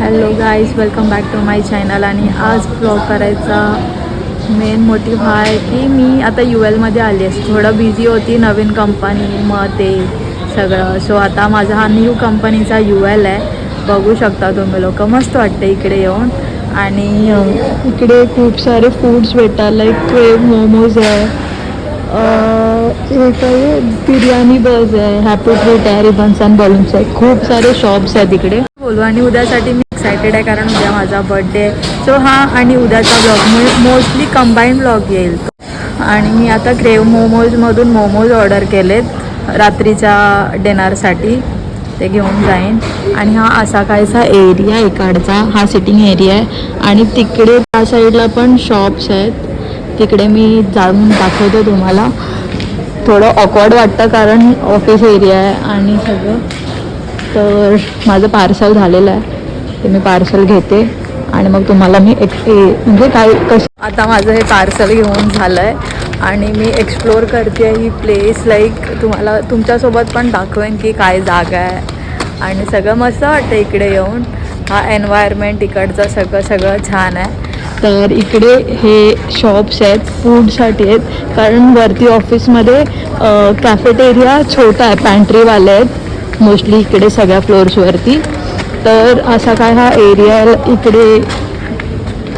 Hello guys, welcome back to my channel. आणि आज blog करायचा मेन मोटिव्ह हा आहे की मी आता ULमध्ये आली आहे. थोडं बिझी होती, नवीन कंपनी मग ते सगळं. सो आता माझा हा न्यू कंपनीचा UL आहे. बघू शकता तुम्ही लोक. मस्त वाटतं इकडे येऊन. आणि इकडे खूप सारे फूड्स भेटतात, लाईक क्रेव मोमोज आहे, हे काय बिर्याणी बज आहे, हॅपी ट्रीट आहे, रिबन्स अँड बलून्स आहे. खूप सारे शॉप्स आहेत इकडे. बोलू आणि उद्यासाठी मी एक्सायटेड आहे कारण उद्या माझा बर्थडे आहे. सो हा आणि उद्याचा ब्लॉग मोस्टली कंबाईन ब्लॉग येईल. आणि मी आता क्रेव मोमोजमधून मोमोज ऑर्डर केलेत रात्रीच्या डिनरसाठी. ते घेऊन जाईन. आणि हा असा काहीसा एरिया इकडचा, हा सिटिंग एरिया आहे. आणि तिकडे त्या साईडला पण शॉप्स आहेत. तिकडे मी जाऊन दाखवतो तुम्हाला. थोडं ऑकवर्ड वाटतं कारण ऑफिस एरिया आहे आणि सगळं. तर माझं पार्सल झालेलं आहे, ते मी पार्सल घेते आणि मग तुम्हाला मी म्हणजे काय कसं. आता माझं हे पार्सल घेऊन झालं आहे आणि मी एक्सप्लोअर करते ही प्लेस. लाईक तुम्हाला तुमच्यासोबत पण दाखवेन की काय जागा आहे. आणि सगळं मस्त वाटतं इकडे येऊन. हा एन्व्हायरमेंट इकडचं सगळं छान आहे. तर इकडे हे शॉप्स आहेत, फूडसाठी आहेत. कारण वरती ऑफिसमध्ये कॅफेटेरिया छोटा आहे, पॅन्ट्रीवाले आहेत मोस्टली इकडे सगळ्या फ्लोअर्सवरती. तर असा काय हा एरिया इकडे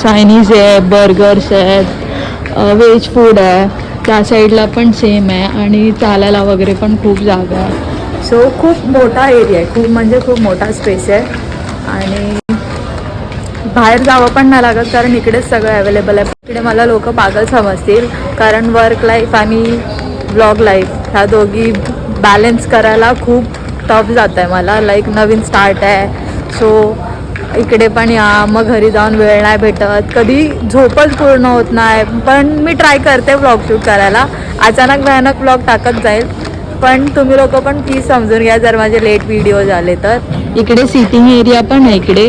चायनीज आहे, बर्गर्स आहेत, व्हेज फूड आहे. त्या साईडला पण सेम आहे आणि चालायला वगैरे पण खूप जागा आहे. सो खूप मोठा एरिया आहे, खूप म्हणजे खूप मोठा स्पेस आहे. आणि बाहेर जावं पण नाही लागत कारण इकडेच सगळं अवेलेबल आहे. इकडे मला लोक पागल समजतील कारण वर्क लाईफ आणि ब्लॉग लाईफ ह्या दोघी बॅलन्स करायला खूप टफ जात आहे मला. लाईक नवीन स्टार्ट आहे. सो इकडे पण या, मग घरी जाऊन वेळ नाही भेटत, कधी झोपच पूर्ण होत नाही. पण मी ट्राय करते व्लॉग शूट करायला. अचानक भयानक व्लॉग टाकत जाईल, पण तुम्ही लोक पण प्लीज समजून घ्या जर माझे लेट व्हिडिओ झाले तर. इकडे सिटिंग एरिया पण आहे, इकडे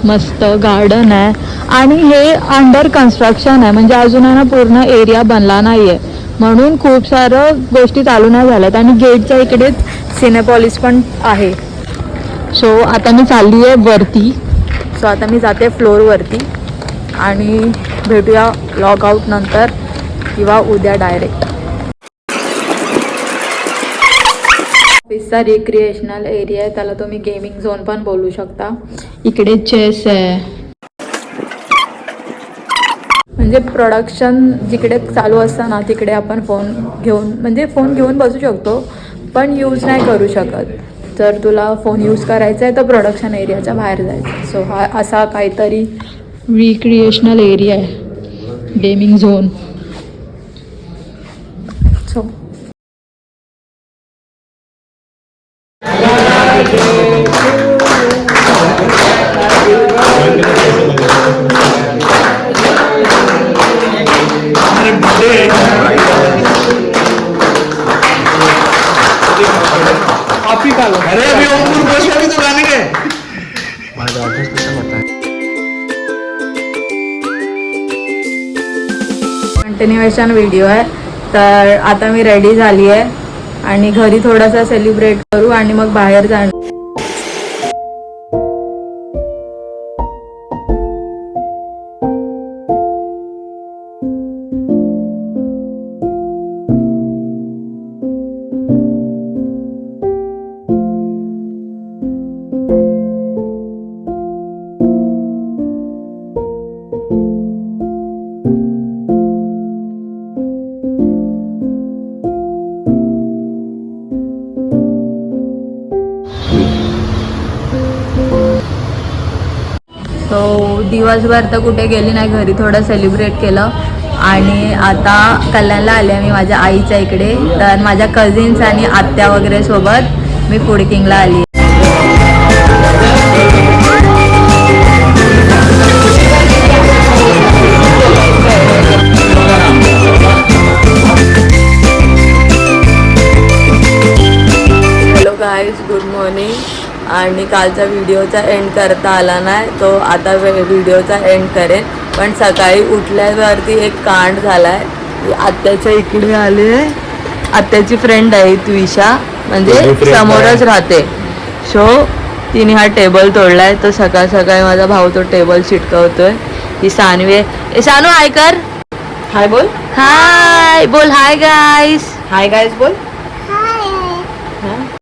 मस्त गार्डन आहे. आणि हे अंडर कन्स्ट्रक्शन आहे, म्हणजे अजून आहे ना पूर्ण एरिया बनला नाही आहे, म्हणून खूप सारं गोष्टी चालू नाही झाल्यात. आणि गेटच्या इकडेच सिनेपॉलिस पण आहे. सो आता मी चालली आहे वरती. सो आता मी जाते फ्लोअरवरती आणि भेटूया लॉग आउट नंतर किंवा उद्या डायरेक्ट. ऑफिसचा रिक्रिएशनल एरिया आहे, त्याला तुम्ही गेमिंग झोन पण बोलू शकता. इकडे चेस आहे, म्हणजे प्रोडक्शन जिकडे चालू असतं ना तिकडे आपण फोन घेऊन बसू शकतो, पण यूज नाही करू शकत. जर तुला फोन यूज करायचा आहे तर प्रोडक्शन एरियाच्या बाहेर जायचं. सो हा असा काहीतरी रिक्रिएशनल एरिया आहे, gaming zone. So continuation video आहे. तर आता मी रेडी झाली आहे आणि घरी थोडासा सेलिब्रेट करू आणि मग बाहेर जाणार. सो दिवसभर तर कुठे गेली नाही, घरी थोडं सेलिब्रेट केलं. आणि आता कल्याणला आले मी माझ्या आईच्या इकडे. तर माझ्या कझिन्स आणि आत्या वगैरे सोबत मी फूड किंगला आली. Hello guys, good morning. आणि कालचा व्हिडिओचा एंड करता आला नाही, तो आता व्हिडिओचा एंड करेन. पण सकाळी उठल्यावरती एक कांड झाला आहे. आत्याच्या इकडे आले, आत्याची फ्रेंड आहे त्विषा, म्हणजे समोरच राहते. सो तिने हा टेबल तोडलाय. तो सकाळ सकाळी माझा भाऊ तो टेबल चिटकवतोय. ही सानवी आहे. सानू हाय कर. हाय बोल. हाय बोल. Hi guys. हाय गाईस बोल.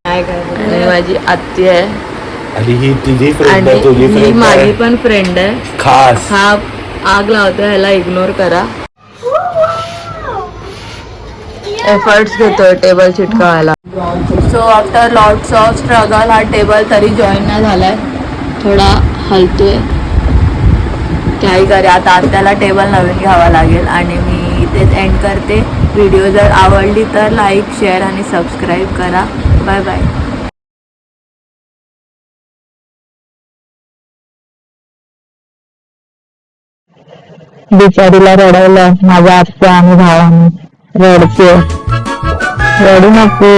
Hi guys. आणि माझी आत्ती आहे आणि ही तुझी फ्रेंड आणि आहे. तुझी ही फ्रेंड माझी आहे पण फ्रेंड आहे. खास. हा आग लावतोय, ह्याला इग्नोर करा. एफर्ट्स घेतोय टेबल चिटकावायला. So after lots of struggle हा टेबल तरी जॉईन नाही झालाय. थोडा हलतोय. काही करे आता आत्याला टेबल नवीन घ्यावा लागेल. आणि मी इथेच एंड करते. व्हिडिओ जर आवडली तर लाईक, शेअर आणि सबस्क्राईब करा. Bye bye. बिचारीला रडवलं माझ्या आत्या आणि भावाने. रडते. रडू नको.